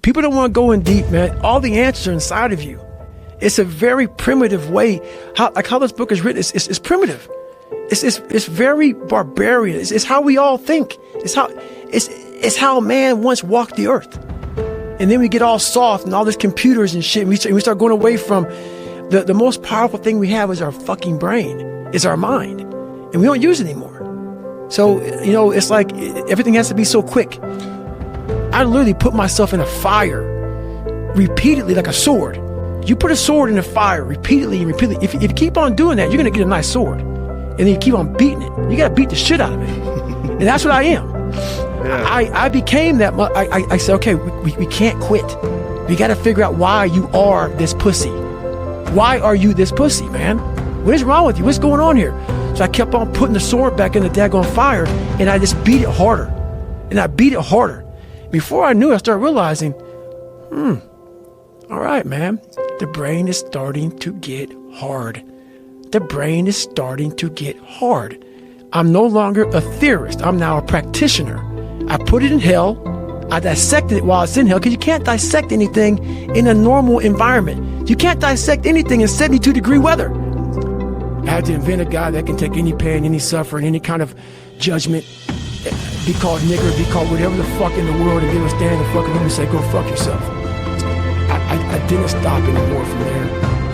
People don't want to go in deep, man. All the answers are inside of you. It's a very primitive way. How this book is written, it's primitive. It's very barbarian. It's how we all think. It's how man once walked the earth. And then we get all soft and all these computers and shit. And we start going away from the most powerful thing we have is our fucking brain, is our mind. And we don't use it anymore. So, it's like everything has to be so quick. I literally put myself in a fire repeatedly like a sword. You put a sword in a fire repeatedly and repeatedly. If you keep on doing that, you're going to get a nice sword. And then you keep on beating it. You got to beat the shit out of it. And that's what I am. Yeah. I became that. I said, okay, we can't quit. We got to figure out why you are this pussy. Why are you this pussy, man? What is wrong with you? What's going on here? So I kept on putting the sword back in the daggone fire, and I just beat it harder. And I beat it harder. Before I knew it, I started realizing, all right, man, the brain is starting to get hard. The brain is starting to get hard. I'm no longer a theorist. I'm now a practitioner. I put it in hell. I dissected it while it's in hell, because you can't dissect anything in a normal environment. You can't dissect anything in 72-degree weather. I had to invent a guy that can take any pain, any suffering, any kind of judgment, be called nigger, be called whatever the fuck in the world, and give a stand in the fucking room and say, go fuck yourself. I didn't stop anymore from there.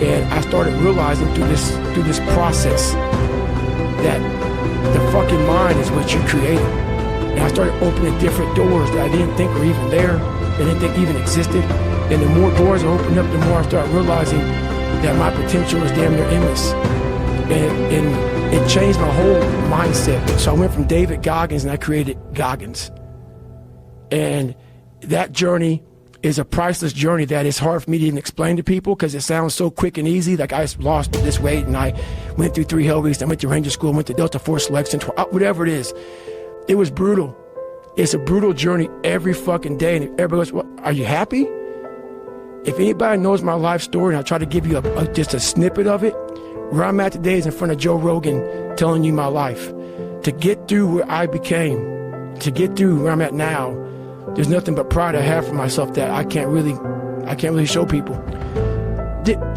And I started realizing through this process that the fucking mind is what you created. And I started opening different doors that I didn't think were even there, that I didn't think even existed. And the more doors I opened up, the more I started realizing that my potential is damn near endless. And it changed my whole mindset. So I went from David Goggins and I created Goggins. And that journey is a priceless journey that is hard for me to even explain to people, because it sounds so quick and easy. Like, I lost this weight and I went through 3 hell weeks. I went to Ranger School, went to Delta Force Selection, whatever it is. It was brutal. It's a brutal journey every fucking day. And everybody goes, well, are you happy? If anybody knows my life story, and I try to give you just a snippet of it, where I'm at today is in front of Joe Rogan telling you my life. To get through where I became, to get through where I'm at now, there's nothing but pride I have for myself that I can't really show people.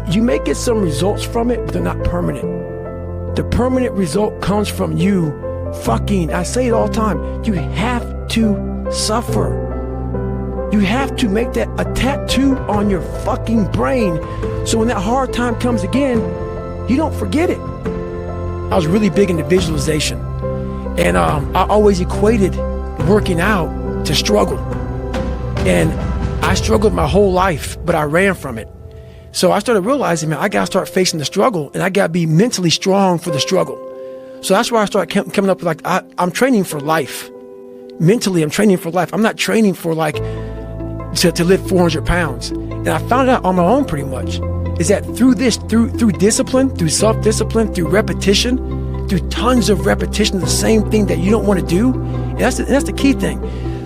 You may get some results from it, but they're not permanent. The permanent result comes from you I say it all the time, you have to suffer. You have to make that a tattoo on your fucking brain, so when that hard time comes again, you don't forget it. I was really big into visualization, and I always equated working out to struggle. And I struggled my whole life, but I ran from it. So I started realizing, man, I gotta start facing the struggle, and I gotta be mentally strong for the struggle. So that's why I started coming up with, like, I'm training for life. Mentally, I'm training for life. I'm not training for to lift 400 pounds. And I found out on my own pretty much, is that through discipline, through self-discipline, through repetition, through tons of repetition of the same thing that you don't want to do, and that's the key thing.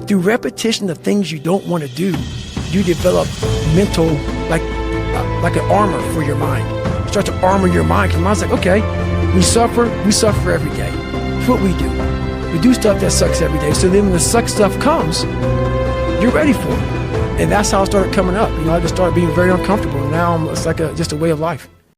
Through repetition of things you don't want to do, you develop mental, like an armor for your mind. You start to armor your mind, because mind's like, okay, we suffer every day. That's what we do. We do stuff that sucks every day. So then when the suck stuff comes, you're ready for it. And that's how I started coming up. I just started being very uncomfortable. And now it's like just a way of life.